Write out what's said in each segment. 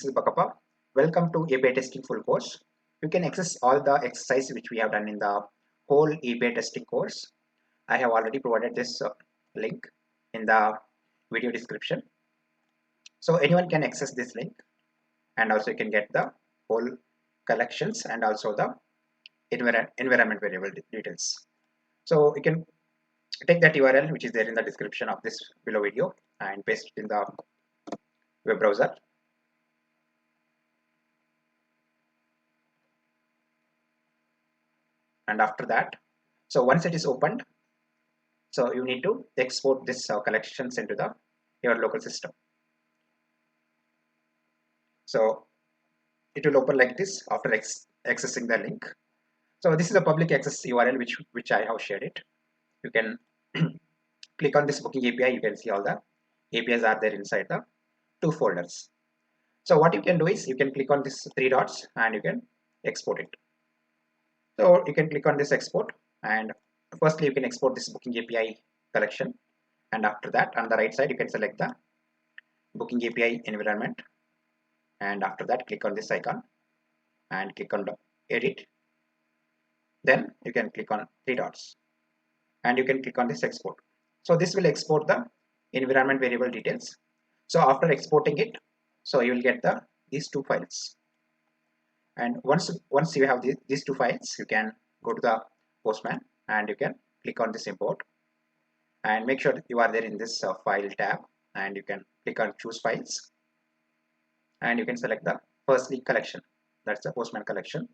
this is Bakapa. Welcome to API testing full course. You can access all the exercise which we have done in the whole API testing course. I have already provided this link in the video description. So anyone can access this link, and also you can get the whole collections and also the environment variable details. So you can take that URL which is there in the description of this below video and paste it in the web browser. And after that, so once it is opened, so you need to export this collections into your local system. So it will open like this after accessing the link. So this is a public access URL which I have shared it. You can click on this booking API. You can see all the APIs are there inside the two folders. So what you can do is you can click on this three dots and you can export it. So you can click on this export, and firstly you can export this booking API collection, and after that on the right side you can select the booking API environment, and after that click on this icon and click on the edit. Then you can click on three dots and you can click on this export. So this will export the environment variable details. So after exporting it, so you will get these two files. And once you have these two files, you can go to the Postman and you can click on this import and make sure that you are there in this file tab, and you can click on choose files and you can select the firstly collection, that's the Postman collection,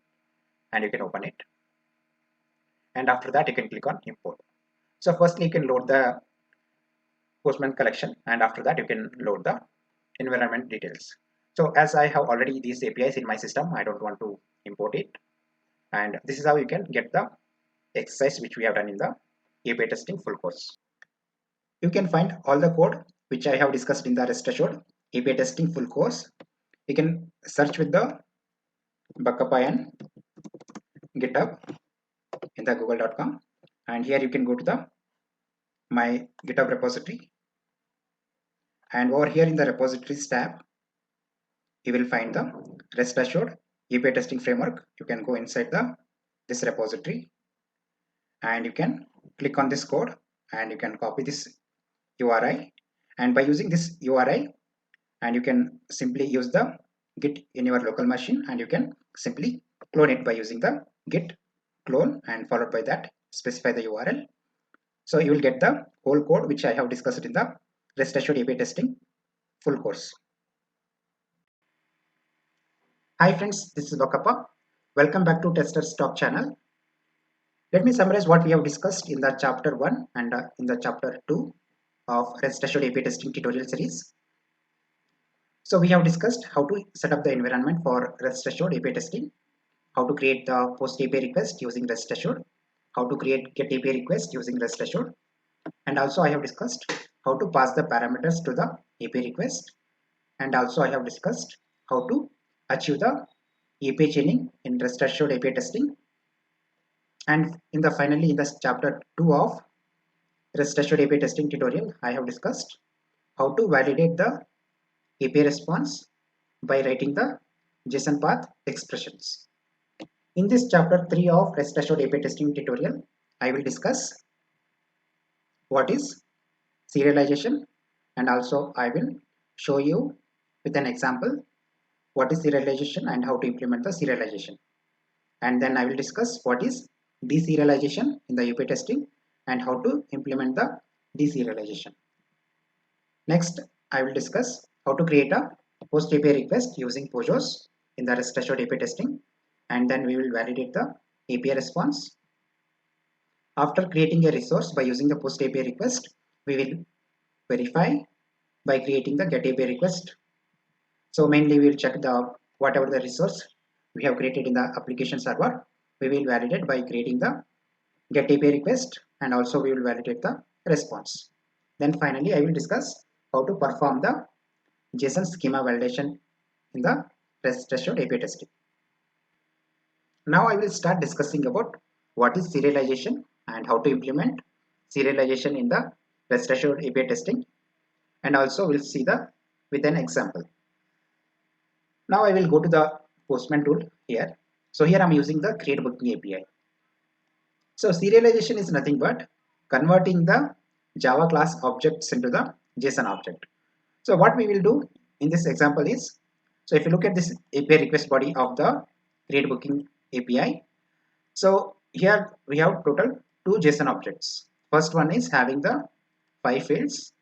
and you can open it, and after that you can click on import. So firstly you can load the Postman collection, and after that you can load the environment details. So as I have already these APIs in my system, I don't want to import it, and this is how you can get the exercise which we have done in the API testing full course. You can find all the code which I have discussed in the rest assured API testing full course. You can search with the Bakapa and GitHub in the google.com, and here you can go to my GitHub repository, and over here in the repositories tab you will find the rest assured API testing framework. You can go inside this repository and you can click on this code and you can copy this URI, and by using this URI, and you can simply use the git in your local machine, and you can simply clone it by using the git clone and followed by that specify the URL. So you will get the whole code which I have discussed in the rest assured API testing full course. Hi friends, this is Bakapa. Welcome back to Testers Talk channel. Let me summarize what we have discussed in the chapter 1 and in the chapter 2 of rest assured API testing tutorial series. So we have discussed how to set up the environment for rest assured API testing, how to create the post API request using rest assured, how to create get API request using rest assured, and also I have discussed how to pass the parameters to the API request, and also I have discussed how to achieve the API chaining in rest assured API testing. And finally in the chapter 2 of rest assured API testing tutorial, I have discussed how to validate the API response by writing the JSON path expressions. In this chapter 3 of rest assured API testing tutorial, I will discuss what is serialization, and also I will show you with an example what is serialization and how to implement the serialization. And then I will discuss what is deserialization in the API testing and how to implement the deserialization. Next, I will discuss how to create a post API request using POJOs in the rest assured API testing, and then we will validate the API response. After creating a resource by using the post API request, we will verify by creating the get API request. So mainly we will check whatever the resource we have created in the application server, we will validate by creating the get API request, and also we will validate the response. Then finally I will discuss how to perform the JSON schema validation in the rest assured API testing. Now I will start discussing about what is serialization and how to implement serialization in the rest assured API testing, and also we'll see with an example. Now I will go to the Postman tool here. So here I'm using the create booking API. So serialization is nothing but converting the Java class objects into the JSON object. So what we will do in this example is, so if you look at this API request body of the create booking API, so here we have total two JSON objects. First one is having the 5 fields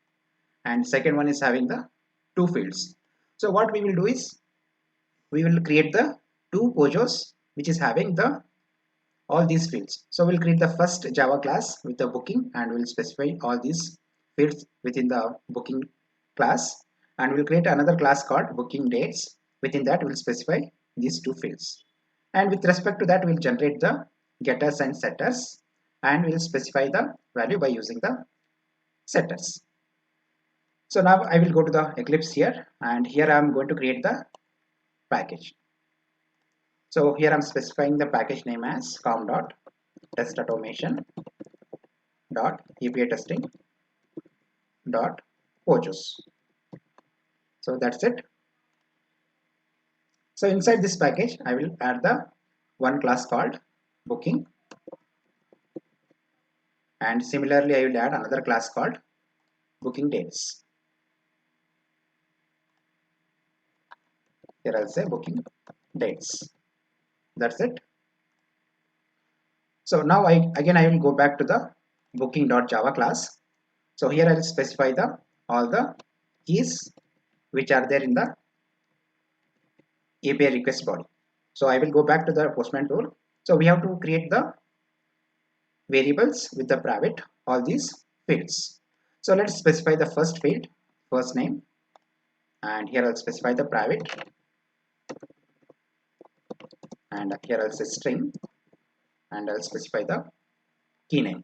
and second one is having the 2 fields. So what we will do is we will create the two POJOs which is having the all these fields. So we'll create the first Java class with the booking and we'll specify all these fields within the booking class, and we'll create another class called booking dates. Within that we'll specify these two fields, and with respect to that we'll generate the getters and setters, and we'll specify the value by using the setters. So now I will go to the Eclipse here, and here I'm going to create the package. So here I'm specifying the package name as com.testautomation.api testing.pojos. So that's it. So inside this package I will add the one class called booking, and similarly I will add another class called booking dates. Here I'll say booking dates. That's it. So now I will go back to the booking.java class. So here I will specify the all the keys which are there in the API request body. So I will go back to the Postman tool. So we have to create the variables with the private all these fields. So let's specify the first field, first name, and here I'll specify the private, and here I'll say string, and I'll specify the key name.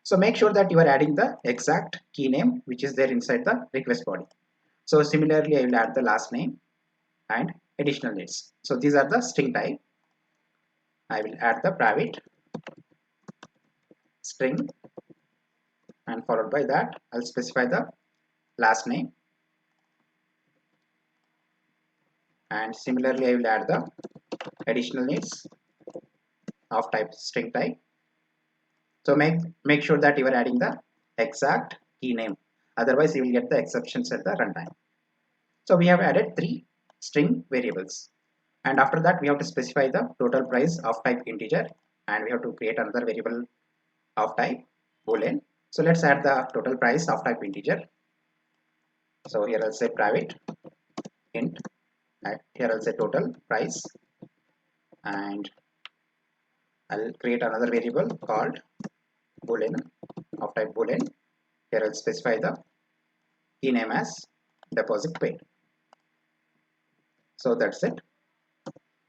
So make sure that you are adding the exact key name which is there inside the request body. So similarly I will add the last name and additional dates. So these are the string type. I will add the private string, and followed by that I'll specify the last name, and similarly I will add the additional dates of type string type. So make sure that you are adding the exact key name, otherwise you will get the exceptions at the runtime. So we have added 3 string variables, and after that we have to specify the total price of type integer, and we have to create another variable of type boolean. So let's add the total price of type integer. So here I'll say private int, and here I'll say total price, and I'll create another variable called boolean of type boolean. Here I'll specify the key name as deposit paid. So that's it.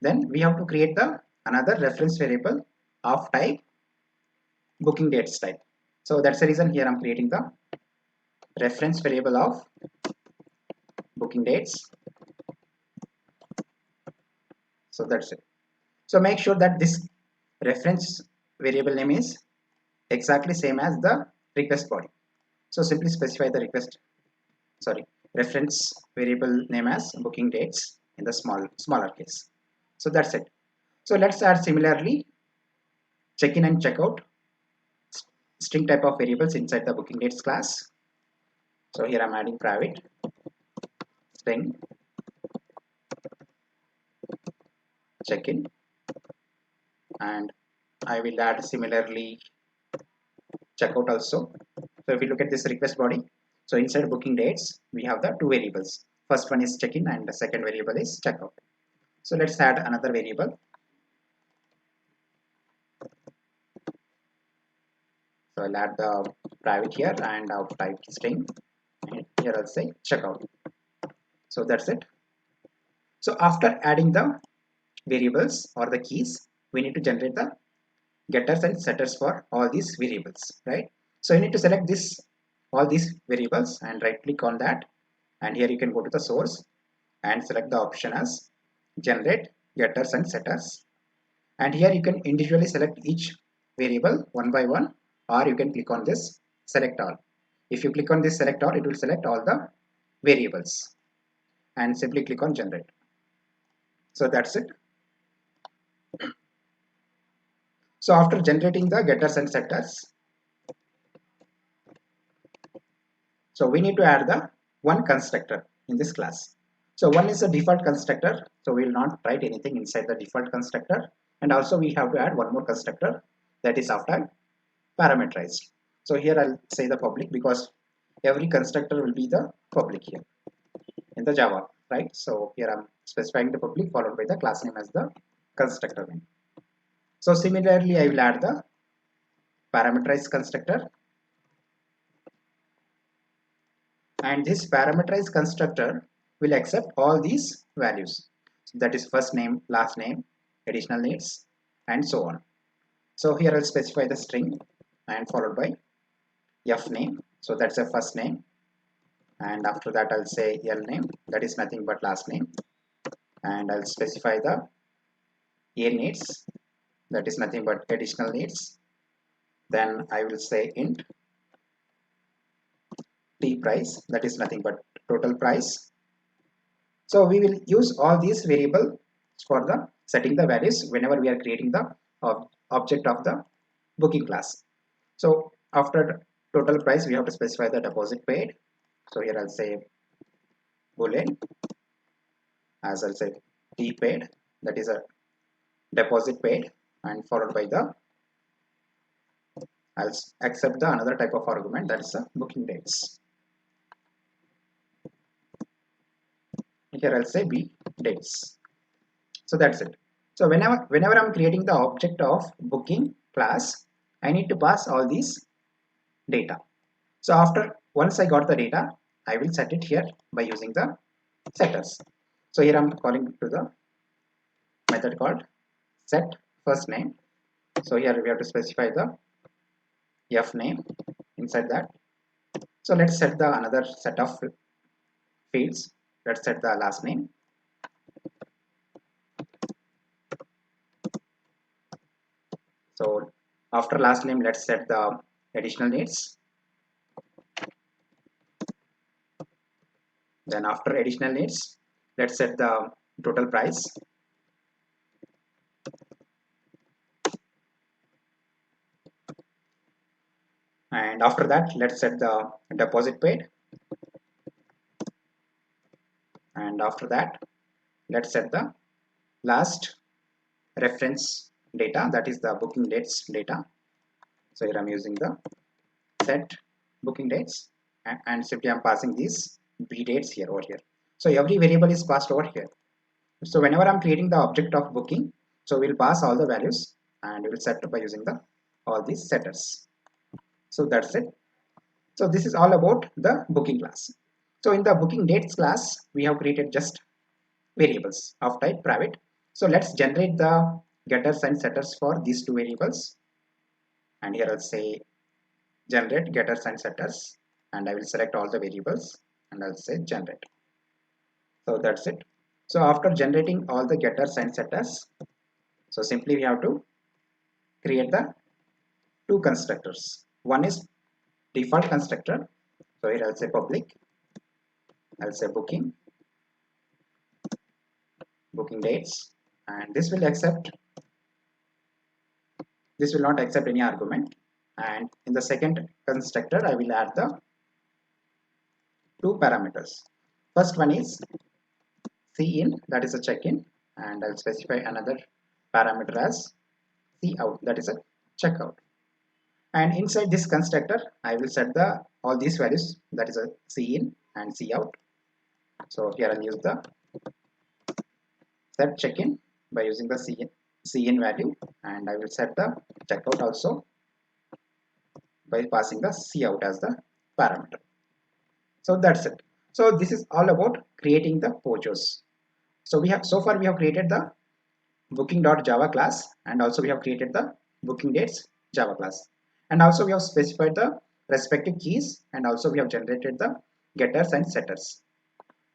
Then we have to create the another reference variable of type booking dates type. So that's the reason here I'm creating the reference variable of booking dates. So that's it. So make sure that this reference variable name is exactly same as the request body. So simply specify the reference variable name as booking dates in the smaller case. So that's it. So let's add similarly check-in and checkout string type of variables inside the booking dates class. So here I'm adding private string check-in, and I will add similarly checkout also. So if you look at this request body, so inside booking dates we have the 2 variables. First one is check-in and the second variable is checkout. So let's add another variable. So I'll add the private here and of type string, and here I'll say checkout. So that's it. So after adding the variables or the keys, we need to generate the getters and setters for all these variables, right? So you need to select this all these variables and right click on that, and here you can go to the source and select the option as generate getters and setters, and here you can individually select each variable one by one, or you can click on this select all. If you click on this select all, it will select all the variables, and simply click on generate. So that's it. So after generating the getters and setters, so we need to add the one constructor in this class. So one is a default constructor, so we will not write anything inside the default constructor, and also we have to add one more constructor, that is after parameterized. So here I'll say the public because every constructor will be the public here in the Java, right? So here I'm specifying the public followed by the class name as the constructor name. So similarly, I will add the parameterized constructor, and this parameterized constructor will accept all these values. So that is first name, last name, additional needs, and so on. So here I'll specify the string and followed by f name. So that's the first name, and after that I'll say l name, that is nothing but last name, and I'll specify the a needs, that is nothing but additional needs. Then I will say int t price, that is nothing but total price. So we will use all these variables for the setting the values whenever we are creating the object of the booking class. So after total price, we have to specify the deposit paid. So here I'll say boolean, as I'll say t paid, that is a deposit paid, and followed by the I'll accept the another type of argument, that is the booking dates. Here I'll say b dates. So that's it. So whenever I'm creating the object of booking class, I need to pass all these data. So after once I got the data, I will set it here by using the setters. So here I'm calling to the method called set first name. So here we have to specify the f name inside that. So let's set the another set of fields. Let's set the last name. So after last name, let's set the additional needs. Then after additional needs, let's set the total price. And after that, let's set the deposit paid. And after that, let's set the last reference data, that is the booking dates data. So here I'm using the set booking dates, and simply I'm passing these b dates here over here. So every variable is passed over here. So whenever I'm creating the object of booking, so we'll pass all the values and we'll set by using the all these setters. So that's it. So this is all about the booking class. So in the booking dates class, we have created just variables of type private. So let's generate the getters and setters for these two variables. And here I'll say generate getters and setters, and I will select all the variables and I'll say generate. So that's it. So after generating all the getters and setters, so simply we have to create the two constructors. One is default constructor. So here I'll say public, I'll say booking dates, and this will not accept any argument. And in the second constructor, I will add the two parameters. First one is cin, that is a check-in, and I'll specify another parameter as cout, that is a checkout. And inside this constructor, I will set the all these values, that is a cin and cout. So here I'll use the set check-in by using the cin value, and I will set the checkout also by passing the cout as the parameter. So that's it. So this is all about creating the POJOs. So far we have created the booking.java class, and also we have created the booking dates Java class, and also we have specified the respective keys, and also we have generated the getters and setters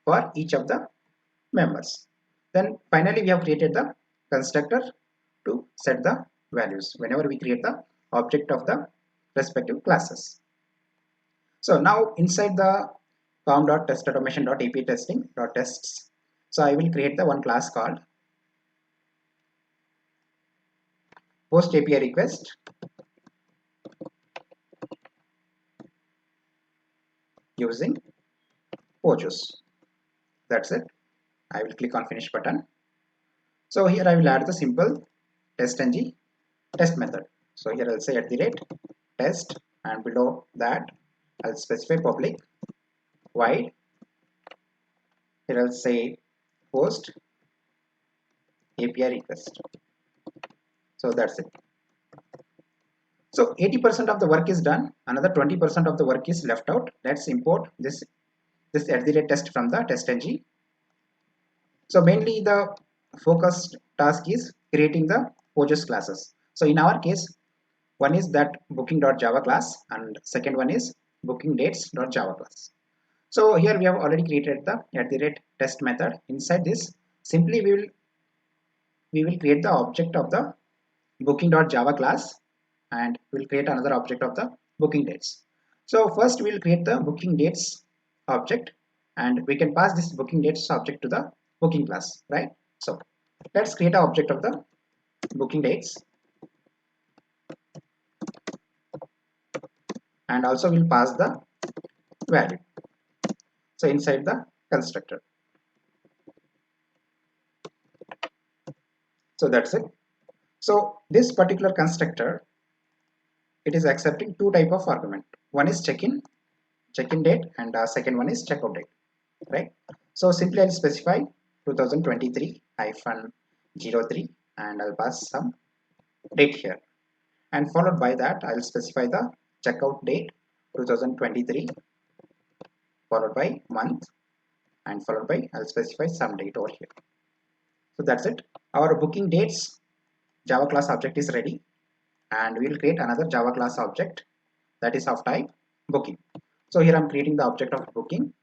for each of the members. Then finally we have created the constructor to set the values whenever we create the object of the respective classes. So now inside the com.testautomation.api testing.tests, so I will create the one class called post API request using POJOs. That's it. I will click on finish button. So here I will add the simple TestNG test method. So here I'll say @test, and below that I'll specify public void. Here I'll say post API request. So that's it. So 80% of the work is done. Another 20% of the work is left out. Let's import this @test from the TestNG. So mainly the focused task is creating the POJOs classes. So in our case, one is that booking.java class and second one is bookingdates.java class. So here we have already created the @test method. Inside this, simply we will create the object of the booking.java class and we'll create another object of the booking dates. So first we'll create the booking dates object and we can pass this booking dates object to the booking class, right? So let's create an object of the booking dates and also we'll pass the value. So inside the constructor. So that's it. So this particular constructor, it is accepting two type of argument. One is check-in date, and second one is checkout date, right? So simply I'll specify 2023-03 and I'll pass some date here, and followed by that I'll specify the checkout date 2023 followed by month, and followed by I'll specify some date over here. So that's it. Our booking dates Java class object is ready, and we will create another Java class object that is of type booking. So here I'm creating the object of booking,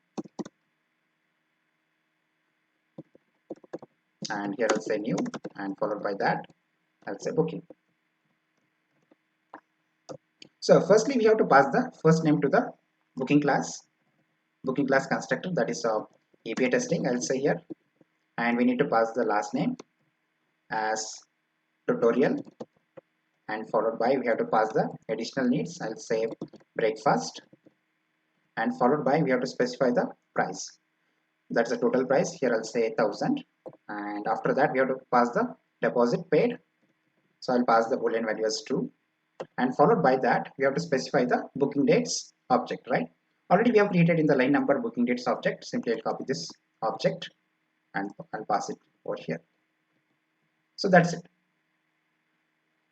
and here I'll say new, and followed by that I'll say booking. So firstly we have to pass the first name to the booking class constructor, that is API testing, I'll say here, and we need to pass the last name as tutorial, and followed by we have to pass the additional needs, I'll say breakfast, and followed by we have to specify the price, that's the total price, here I'll say 1000, and after that we have to pass the deposit paid, so I'll pass the boolean value as true, and followed by that we have to specify the booking dates object, right? Already we have created in the line number booking dates object. Simply I'll copy this object and I'll pass it over here. So that's it.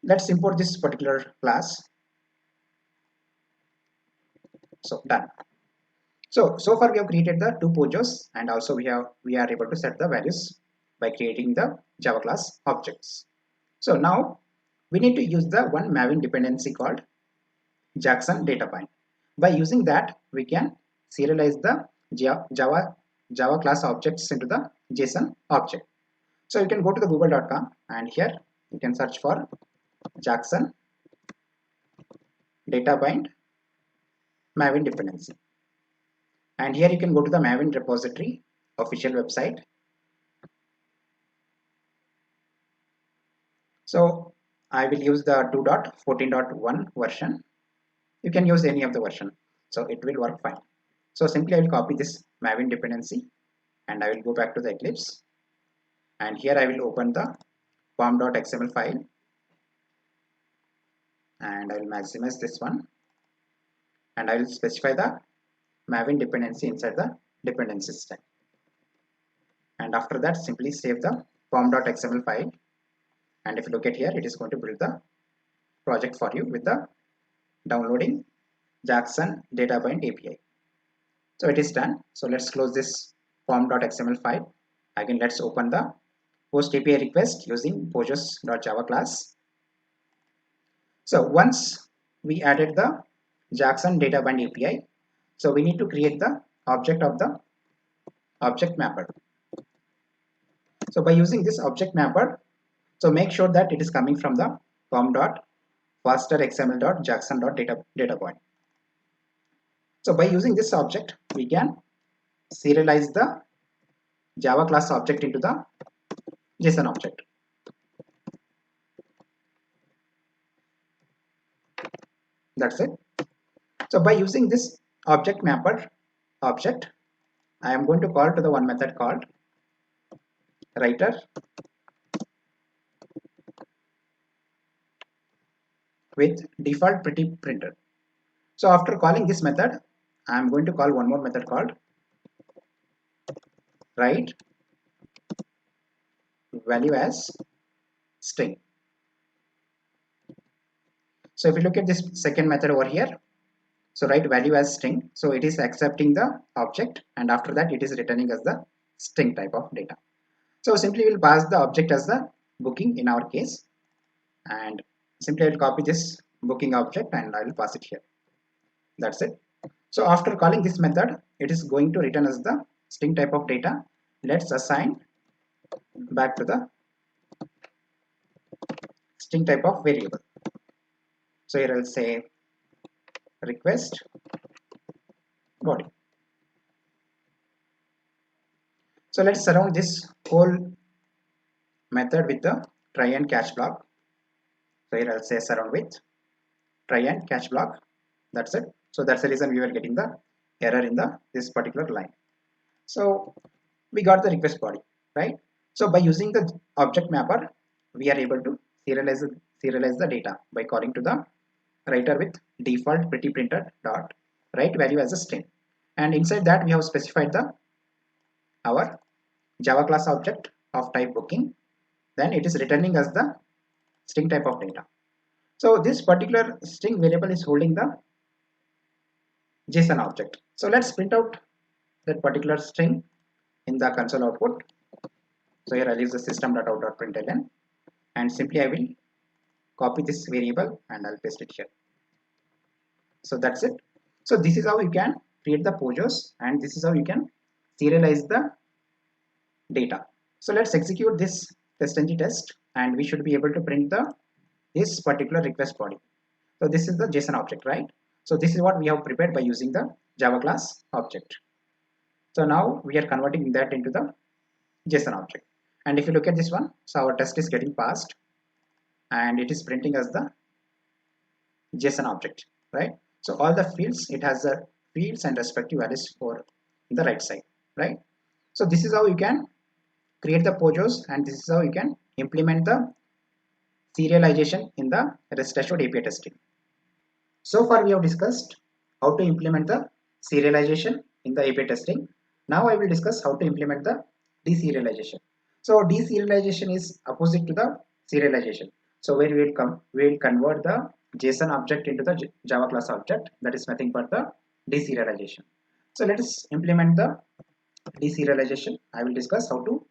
Let's import this particular class. So done. So far we have created the two POJOs, and also we are able to set the values by creating the Java class objects. So now we need to use the one maven dependency called json data point. By using that we can serialize the Java class objects into the JSON object. So you can go to the google.com and here you can search for json data bind maven dependency, and here you can go to the maven repository official website. So I will use the 2.14.1 version. You can use any of the version, so it will work fine. So simply I will copy this maven dependency and I will go back to the Eclipse, and here I will open the form.xml file and I will maximize this one, and I will specify the maven dependency inside the dependency stack, and after that simply save the form.xml file, and if you look at here, it is going to build the project for you with the downloading json data bind API. So it is done. So let's close this form.xml file. Again, let's open the post API request using POJOs.java class. So once we added the json data bind API, so we need to create the object of the object mapper. So by using this object mapper, so make sure that it is coming from the form.fasterxml.json.data point. So by using this object, we can serialize the Java class object into the JSON object. That's it. So by using this object mapper object, I am going to call to the one method called writer with default pretty printer. So after calling this method, I am going to call one more method called write value as string. So if you look at this second method over here, so write value as string. So it is accepting the object, and after that it is returning as the string type of data. So simply we'll pass the object as the booking in our case, and simply I will copy this booking object and I will pass it here. That's it. So after calling this method, it is going to return as the string type of data. Let's assign back to the string type of variable. So here I'll say request body. So let's surround this whole method with the try and catch block. So here I'll say surround with try and catch block. That's it. So that's the reason we were getting the error in this particular line. So we got the request body, right? So by using the object mapper, we are able to serialize the data by calling to the writer with default pretty printer dot write value as a string, and inside that we have specified our Java class object of type booking. Then it is returning as the string type of data. So this particular string variable is holding the JSON object. So let's print out that particular string in the console output. So here I'll use the system.out.println, and simply I will copy this variable and I'll paste it here. So that's it. So this is how you can create the POJOs, and this is how you can serialize the data. So let's execute this TestNG test, and we should be able to print this particular request body. So this is the JSON object, right? So this is what we have prepared by using the Java class object. So now we are converting that into the JSON object. And if you look at this one, so our test is getting passed and it is printing as the JSON object, right? So all the fields, it has the fields and respective values for the right side, right? So this is how you can create the POJOs, and this is how you can implement the serialization in the REST assured API testing. So far we have discussed how to implement the serialization in the API testing. Now I will discuss how to implement the deserialization. So deserialization is opposite to the serialization. So where we will convert the JSON object into the Java class object. That is nothing but the deserialization. So let us implement the deserialization. I will discuss how to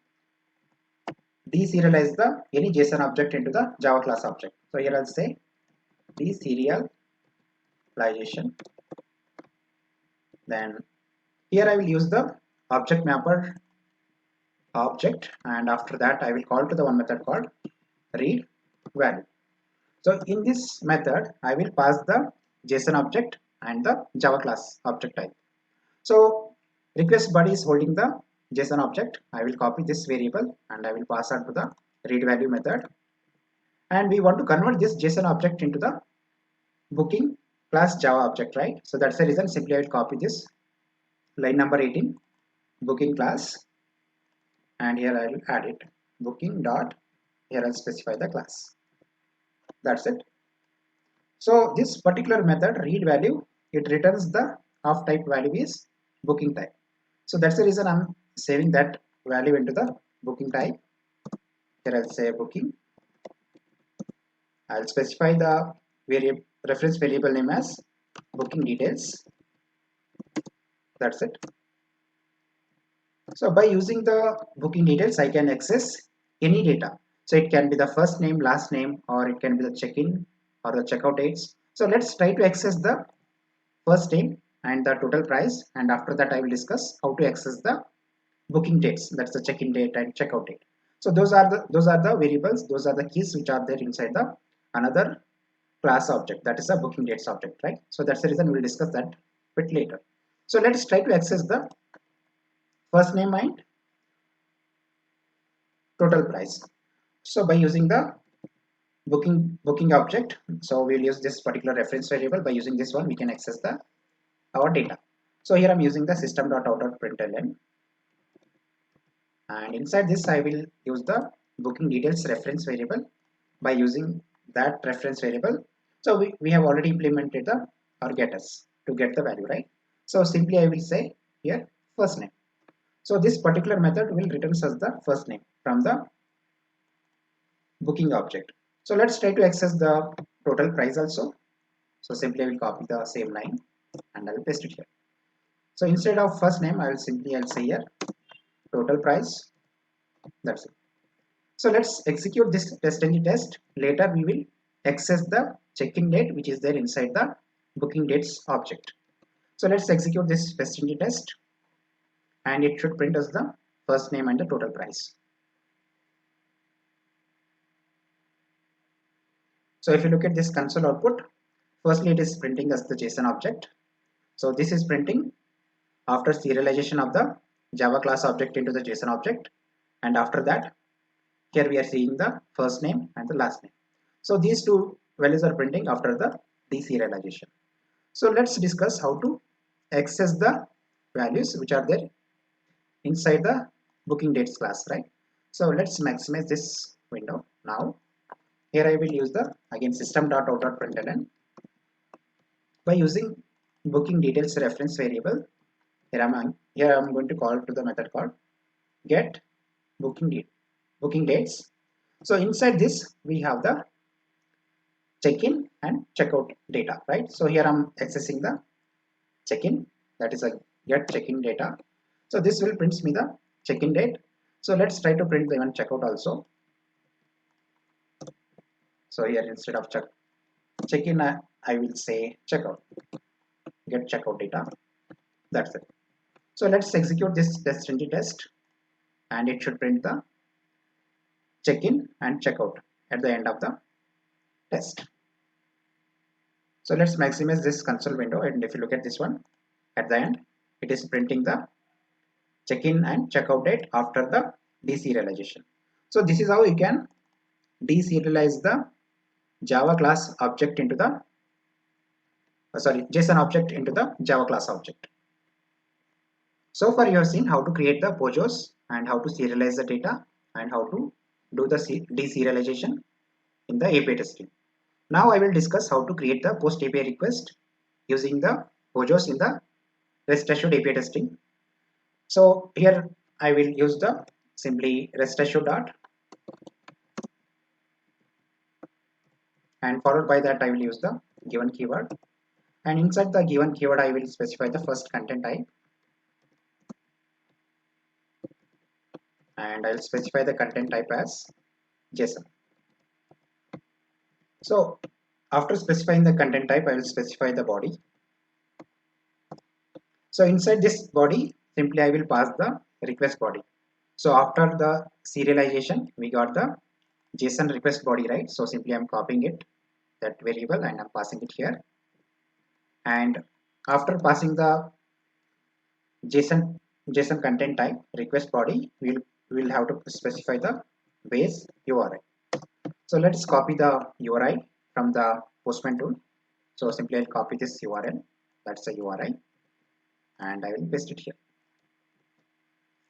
deserialize any JSON object into the Java class object. So here I'll say deserialization. Then here I will use the object mapper object, and after that I will call to the one method called read value. So in this method I will pass the JSON object and the Java class object type. So request body is holding the JSON object. I will copy this variable and I will pass on to the read value method, and we want to convert this JSON object into the booking class Java object, right? So that's the reason simply I will copy this line number 18 booking class, and here I will add it booking dot, here I'll specify the class. That's it. So this particular method read value, it returns the of type value is booking type. So that's the reason I'm saving that value into the booking type. Here I'll say booking. I'll specify the reference variable name as booking details. That's it. So by using the booking details, I can access any data. So it can be the first name, last name, or it can be the check-in or the checkout dates. So let's try to access the first name and the total price, and after that I will discuss how to access the booking dates. That's the check-in date and checkout date. So those are the variables, those are the keys which are there inside the another class object, that is a booking dates object, right? So that's the reason we'll discuss that a bit later. So let's try to access the first name and total price. So by using the booking object. So we'll use this particular reference variable. By using this one, we can access the our data. So here I'm using the system.out.println, and inside this I will use the booking details reference variable. By using that reference variable, so we have already implemented the or getters to get the value, right? So simply I will say here first name. So this particular method will return us the first name from the booking object. So let's try to access the total price also. So simply I will copy the same line and I will paste it here. So instead of first name, I'll say here total price. That's it. So let's execute this TestNG test. Later we will access the check-in date which is there inside the booking dates object. So let's execute this TestNG test, and it should print us the first name and the total price. So if you look at this console output, firstly it is printing us the JSON object. So this is printing after serialization of the Java class object into the JSON object, and after that here we are seeing the first name and the last name. So these two values are printing after the deserialization. So let's discuss how to access the values which are there inside the booking dates class, right? So let's maximize this window. Now here I will use the again system.out.println. By using booking details reference variable, here I'm going to call to the method called get booking dates. So inside this we have the check-in and checkout data, right? So here I'm accessing the check-in, that is a get check-in data. So this will print me the check-in date. So let's try to print the even checkout also. So here instead of check-in I will say checkout, get checkout data. That's it. So let's execute this TestNG test, and it should print the check-in and checkout at the end of the test. So let's maximize this console window, and if you look at this one, at the end it is printing the check-in and checkout date after the deserialization. So this is how you can deserialize the Java class object into the JSON object into the Java class object. So far you have seen how to create the POJOs and how to serialize the data and how to do the deserialization in the API testing. Now I will discuss how to create the post API request using the POJOs in the REST assured API testing. So here I will use the simply REST assured dot, and followed by that I will use the given keyword, and inside the given keyword I will specify the first content type, and I will specify the content type as JSON. So after specifying the content type, I will specify the body. So inside this body, simply I will pass the request body. So after the serialization, we got the JSON request body, right? So simply I'm copying it, that variable, and I'm passing it here. And after passing the JSON content type request body, we'll have to specify the base URI. So let's copy the URI from the Postman tool. So simply I'll copy this URL, that's the URI, and I will paste it here.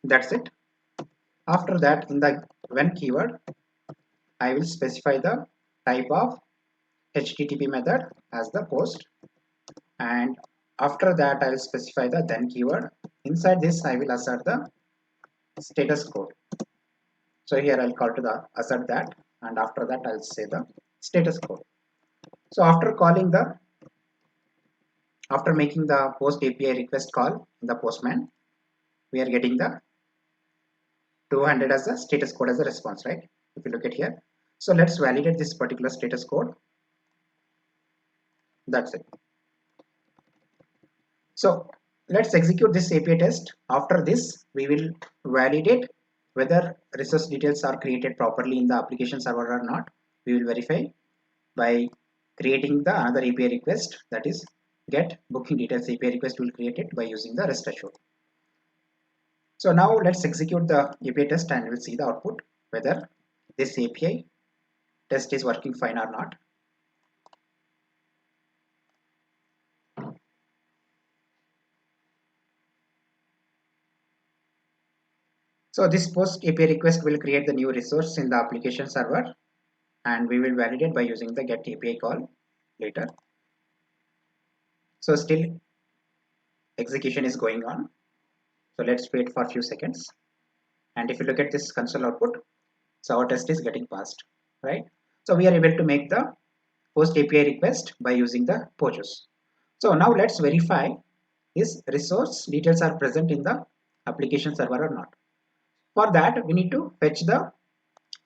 That's it. After that, in the when keyword, I will specify the type of HTTP method as the post, and after that I will specify the then keyword. Inside this I will assert the status code. So here I'll call to the assert that, and after that I'll say the status code. So after making the post API request call in the Postman, we are getting the 200 as the status code as a response, right? If you look at here. So let's validate this particular status code. That's it. So let's execute this API test. After this, we will validate whether resource details are created properly in the application server or not. We will verify by creating the another API request, that is get booking details API request will create it by using the REST assured. So now let's execute the API test and we'll see the output whether this API test is working fine or not. So this post API request will create the new resource in the application server, and we will validate by using the get API call later. So still execution is going on. So let's wait for a few seconds. And if you look at this console output, so our test is getting passed, right? So we are able to make the post API request by using the POJOs. So now let's verify is resource details are present in the application server or not. For that, we need to fetch the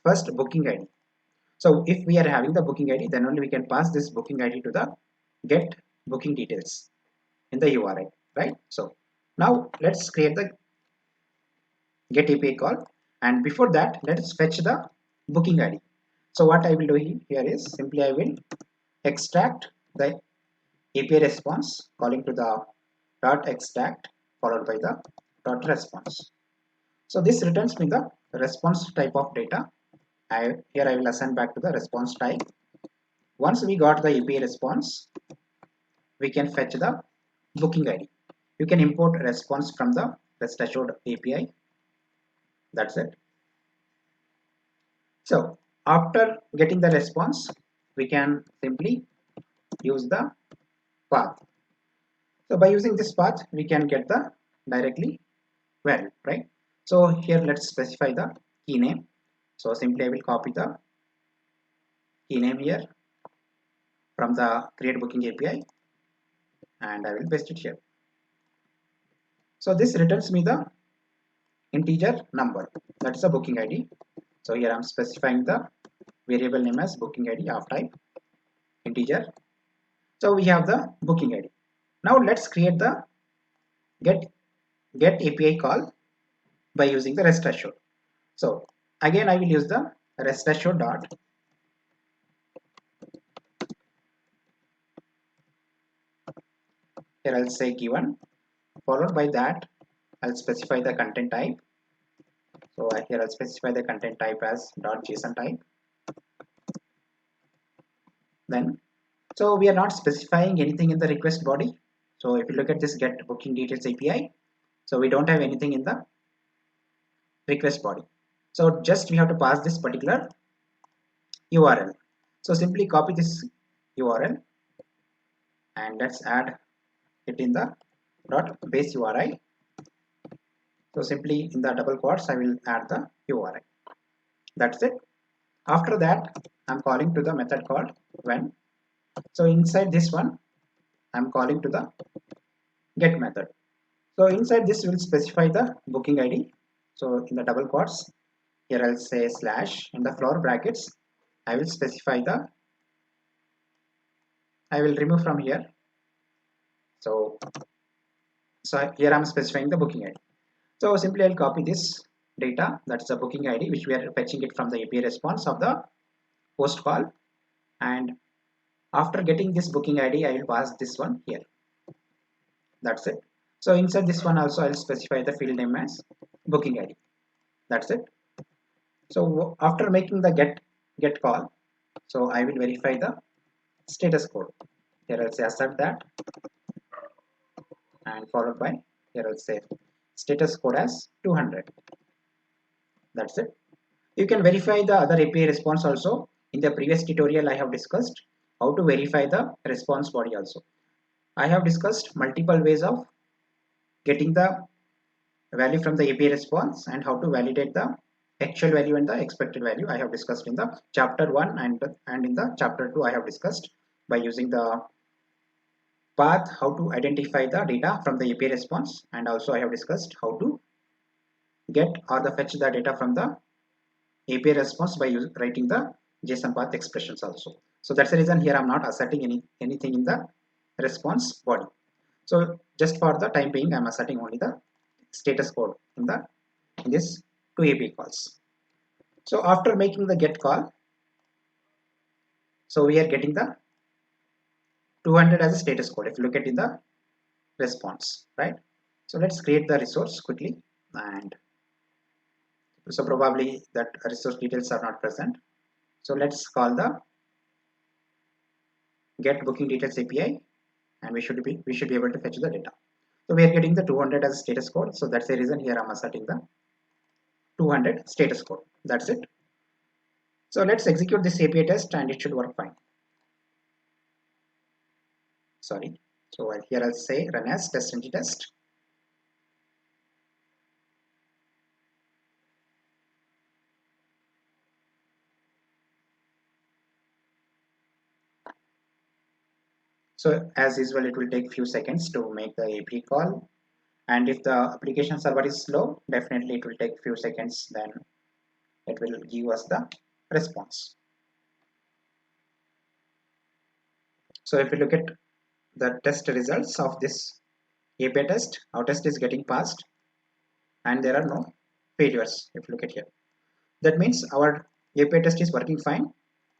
first booking ID. So if we are having the booking ID, then only we can pass this booking ID to the get booking details in the URI, right? So now let's create the get API call, and before that, let's fetch the booking ID. So what I will do here is simply I will extract the API response calling to the dot extract followed by the dot response. So this returns me the response type of data. Here I will assign back to the response type. Once we got the API response, we can fetch the booking ID. You can import response from the rest assured API. That's it. So after getting the response, we can simply use the path. So by using this path, we can get the directly value, right? So here let's specify the key name. So simply I will copy the key name here from the create booking API and I will paste it here. So this returns me the integer number, that's the booking ID. So here I'm specifying the variable name as booking ID of type integer. So we have the booking ID. Now let's create the get API call by using the rest assured. So again I will use the rest assured dot here I'll say given, followed by that I'll specify the content type. So here I'll specify the content type as .json type. Then so we are not specifying anything in the request body. So if you look at this get booking details API, so we don't have anything in the request body. So just we have to pass this particular URL. So simply copy this URL and let's add it in the base URI. So simply in the double quotes I will add the URI. That's it. After that I'm calling to the method called when. So inside this one I'm calling to the get method. So inside this will specify the booking ID. So in the double quotes here I'll say slash, in the floor brackets I will specify the, I will remove from here. So here I'm specifying the booking ID. So simply I'll copy this data, that's the booking ID which we are fetching it from the API response of the post call, and after getting this booking ID I will pass this one here. That's it. So inside this one also I'll specify the field name as booking ID. That's it. So after making the get call, so I will verify the status code. Here I'll say assert that and followed by here I'll say status code as 200. That's it. You can verify the other API response also. In the previous tutorial I have discussed how to verify the response body also. I have discussed multiple ways of getting the value from the API response and how to validate the actual value and the expected value. I have discussed in the chapter 1 and in the chapter 2 I have discussed by using the path how to identify the data from the API response, and also I have discussed how to get or the fetch the data from the API response by writing the JSON path expressions also. So that's the reason here I'm not asserting anything in the response body. So just for the time being I'm asserting only the status code in this two API calls. So after making the get call, so we are getting the 200 as a status code if you look at in the response, right? So let's create the resource quickly, and so probably that resource details are not present. So let's call the get booking details API, and we should be able to fetch the data. So we are getting the 200 as status code. So that's the reason here I'm asserting the 200 status code. That's it. So let's execute this API test and it should work fine. Sorry. So here I'll say run as TestNG test. So as usual, it will take few seconds to make the API call. And if the application server is slow, definitely it will take few seconds, then it will give us the response. So if you look at the test results of this API test, our test is getting passed and there are no failures. If you look at here, that means our API test is working fine.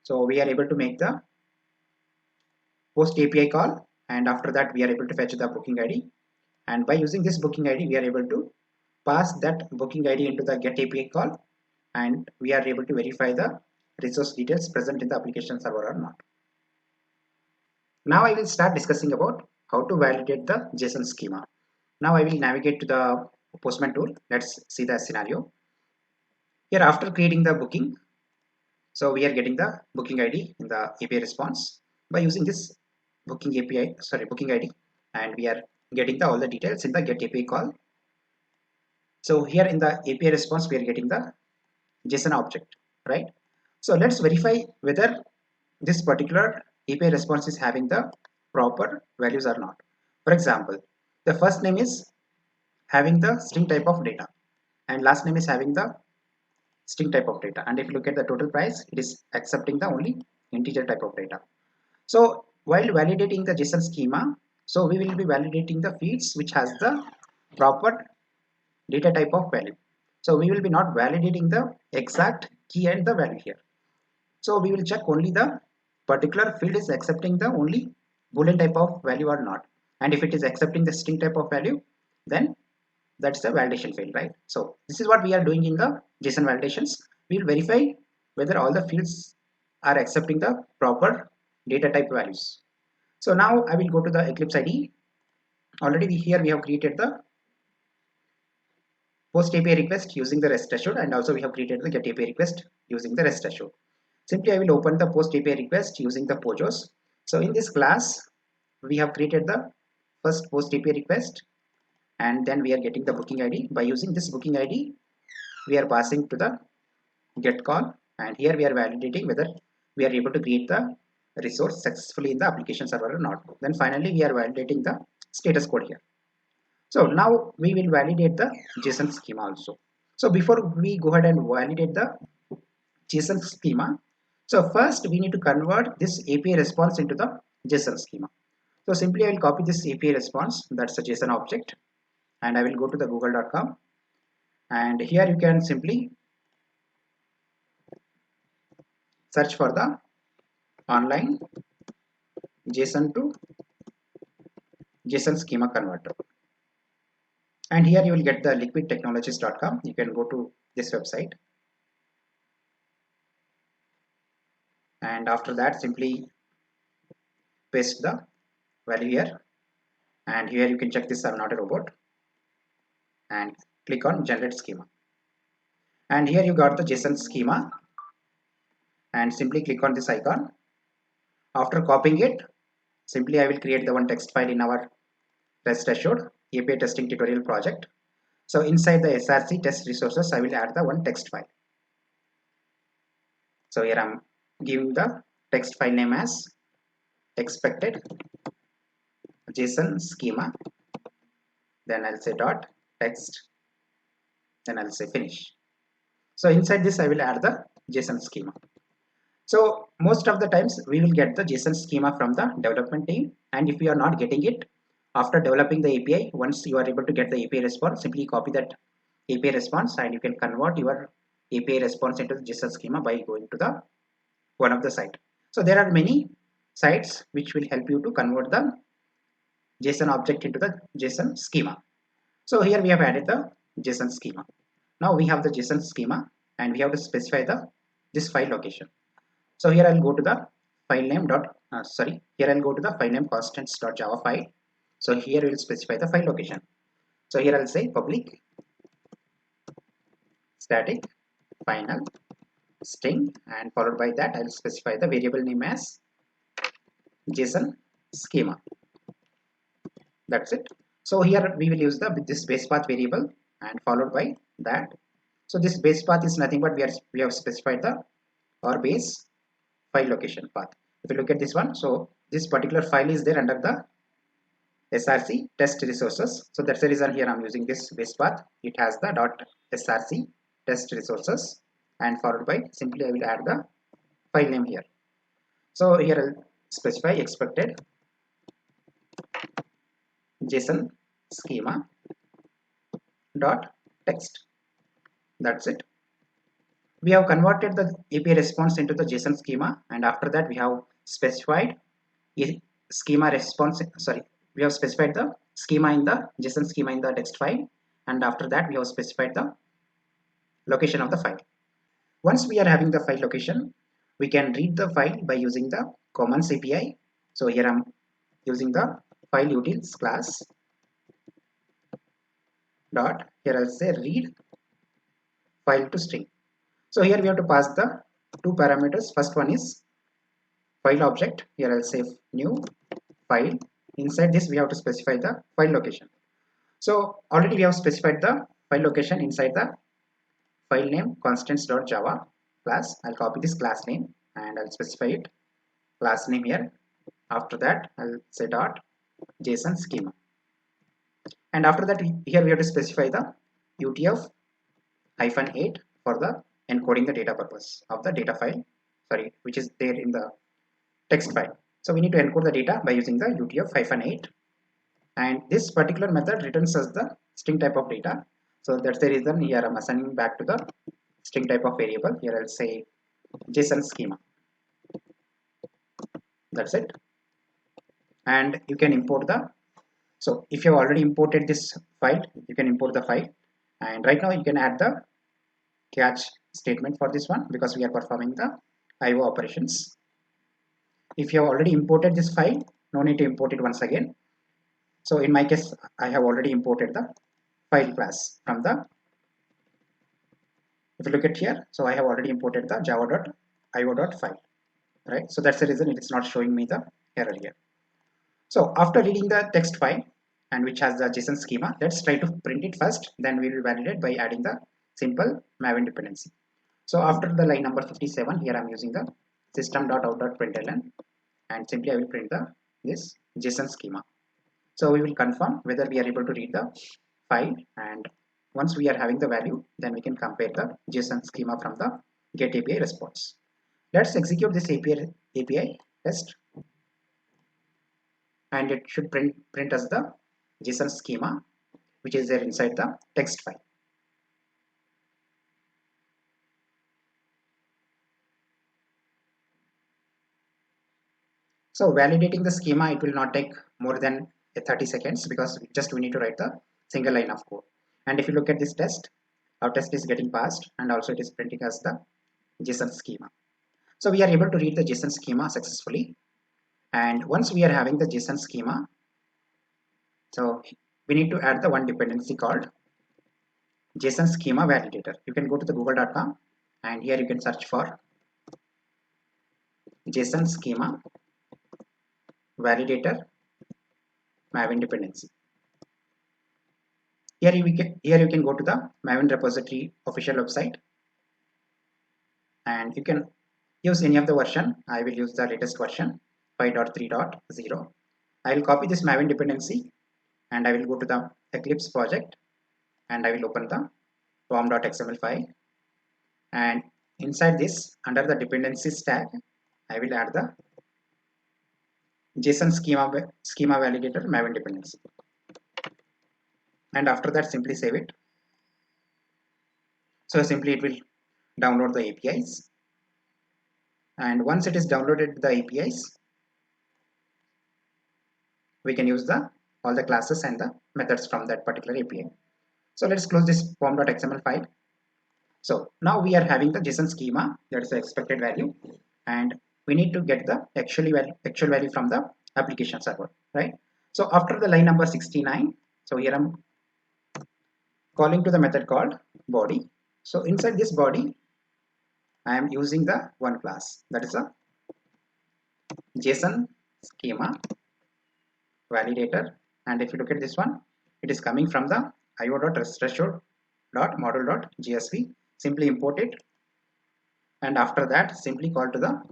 So we are able to make the post API call, and after that we are able to fetch the booking ID, and by using this booking ID we are able to pass that booking ID into the get API call, and we are able to verify the resource details present in the application server or not. Now I will start discussing about how to validate the JSON schema. Now I will navigate to the Postman tool. Let's see the scenario. Here after creating the booking, so we are getting the booking ID in the API response by using this booking ID, and we are getting all the details in the get API call. So here in the API response we are getting the JSON object, right? So let's verify whether this particular API response is having the proper values or not. For example, the first name is having the string type of data and last name is having the string type of data, and if you look at the total price, it is accepting the only integer type of data. So while validating the JSON schema, so we will be validating the fields which has the proper data type of value. So we will be not validating the exact key and the value here. So we will check only the particular field is accepting the only boolean type of value or not, and if it is accepting the string type of value, then that's the validation field, right? So this is what we are doing in the JSON validations. We will verify whether all the fields are accepting the proper data type values. So now I will go to the Eclipse IDE. Already here we have created the post API request using the REST assured, and also we have created the get API request using the REST assured. Simply I will open the post API request using the POJOs. So in this class we have created the first post API request, and then we are getting the booking ID. By using this booking ID we are passing to the get call, and here we are validating whether we are able to create the resource successfully in the application server or not. Then finally we are validating the status code here. So now we will validate the JSON schema also. So before we go ahead and validate the JSON schema, so first we need to convert this API response into the JSON schema. So simply I will copy this API response, that's a JSON object, and I will go to the google.com, and here you can simply search for the online JSON to JSON schema converter, and here you will get the liquidtechnologies.com. You can go to this website, and after that simply paste the value here, and here you can check this I'm not a robot, and click on generate schema, and here you got the JSON schema, and simply click on this icon. After copying it, simply I will create the one text file in our REST assured API testing tutorial project. So inside the SRC test resources I will add the one text file. So here I'm giving the text file name as expected JSON schema, then I'll say dot text, then I'll say finish. So inside this I will add the JSON schema. So most of the times we will get the JSON schema from the development team, and if you are not getting it after developing the API, once you are able to get the API response, simply copy that API response and you can convert your API response into the JSON schema by going to the one of the site. So there are many sites which will help you to convert the JSON object into the JSON schema. So here we have added the JSON schema. Now we have the JSON schema and we have to specify this file location. So here I'll go to the file name here I'll go to the file name constants.java file. So here we'll specify the file location. So here I'll say public static final string, and followed by that I'll specify the variable name as JSON schema. That's it. So here we will use this base path variable, and followed by that. So this base path is nothing but we have specified the our base file location path. If you look at this one, so this particular file is there under the src test resources. So that's the reason here I'm using this base path. It has the .src test resources, and followed by simply I will add the file name here. So here I'll specify expected JSON schema dot text. That's it. We have converted the API response into the JSON schema, and after that we have specified schema response. We have specified the schema in the JSON schema in the text file, and after that we have specified the location of the file. Once we are having the file location, we can read the file by using the commands API. So here I'm using the file utils class dot, here I'll say read file to string. So here we have to pass the two parameters. First one is file object. Here I'll say new file. Inside this we have to specify the file location. So already we have specified the file location inside the file name constants.java class. I'll copy this class name and I'll specify it class name here. After that I'll say dot JSON schema, and after that here we have to specify the UTF-8 for the encoding the data purpose of the data file, which is there in the text file. So we need to encode the data by using the UTF-8, and this particular method returns us the string type of data. So that's the reason here I'm assigning back to the string type of variable. Here I'll say JSON schema. That's it. And you can import the, so if you have already imported this file, you can import the file, and right now you can add the catch statement for this one because we are performing the IO operations. If you have already imported this file, no need to import it once again. So in my case I have already imported the file class from the, if you look at here, so I have already imported the java.io.file, right? So that's the reason it is not showing me the error here. So after reading the text file and which has the JSON schema, let's try to print it first, then we will validate by adding the simple maven dependency. So after the line number 57, here I'm using the system.out.println, and simply I will print this JSON schema. So we will confirm whether we are able to read the file, and once we are having the value, then we can compare the JSON schema from the get API response. Let's execute this API test, and it should print us the JSON schema which is there inside the text file. So validating the schema, it will not take more than 30 seconds because we need to write the single line of code. And if you look at this test, our test is getting passed, and also it is printing us the JSON schema. So we are able to read the JSON schema successfully. And once we are having the JSON schema, so we need to add the one dependency called JSON schema validator. You can go to the google.com, and here you can search for JSON schema validator maven dependency. Here you can go to the maven repository official website, and you can use any of the version. I will use the latest version 5.3.0. I will copy this maven dependency, and I will go to the Eclipse project, and I will open the pom.xml file, and inside this, under the dependencies tag, I will add the JSON schema validator maven dependency, and after that simply save it. So simply it will download the APIs, and once it is downloaded the APIs, we can use all the classes and the methods from that particular API. So let's close this pom.xml file. So now we are having the JSON schema, that is the expected value, and we need to get the actual value from the application server, right? So after the line number 69, so here I'm calling to the method called body. So inside this body, I am using the one class, that is a JSON schema validator. And if you look at this one, it is coming from the io.threshold.module.jsv. Simply import it, and after that simply call to the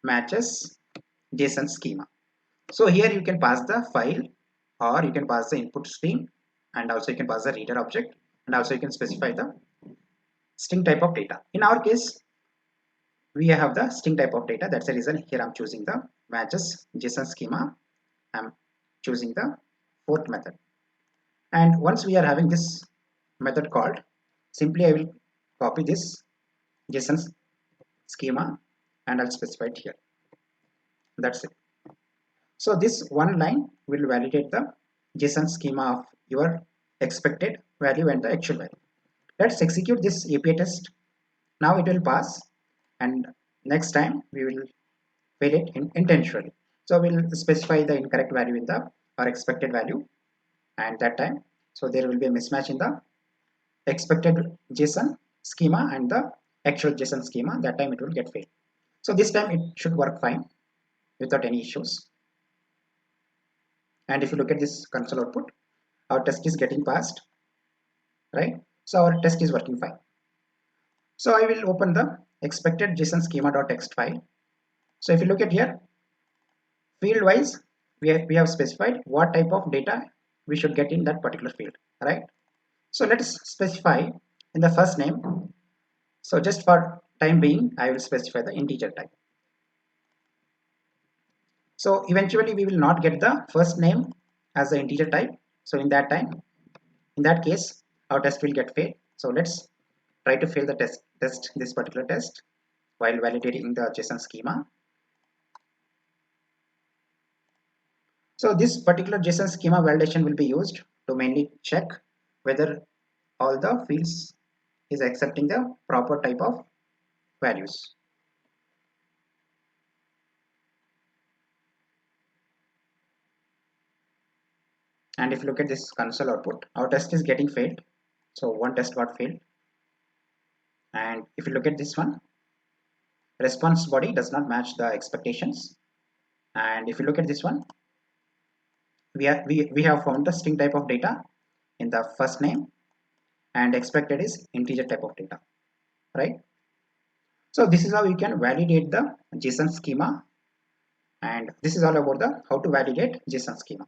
matches JSON schema. So here you can pass the file, or you can pass the input stream, and also you can pass the reader object, and also you can specify the string type of data. In our case, we have the string type of data. That's the reason here I'm choosing the matches JSON schema. I'm choosing the fourth method. And once we are having this method called, simply I will copy this JSON schema and I'll specify it here. That's it. So this one line will validate the JSON schema of your expected value and the actual value. Let's execute this API test. Now it will pass, and next time we will fail it intentionally. So we'll specify the incorrect value in the our expected value, and that time, so there will be a mismatch in the expected JSON schema and the actual JSON schema. That time it will get failed. So this time it should work fine without any issues. And if you look at this console output, our test is getting passed, right? So our test is working fine. So I will open the expected JSON schema.txt file. So if you look at here, field wise, we have specified what type of data we should get in that particular field, right? So let's specify in the first name. So just for time being, I will specify the integer type. So eventually we will not get the first name as the integer type. So in that case, our test will get failed. So let's try to fail the test this particular test while validating the JSON schema. So this particular JSON schema validation will be used to mainly check whether all the fields is accepting the proper type of values. And if you look at this console output, our test is getting failed. So one test got failed. And if you look at this one, response body does not match the expectations. And if you look at this one, we have found the string type of data in the first name, and expected is integer type of data, right? So this is how you can validate the JSON schema, and this is all about the how to validate JSON schema.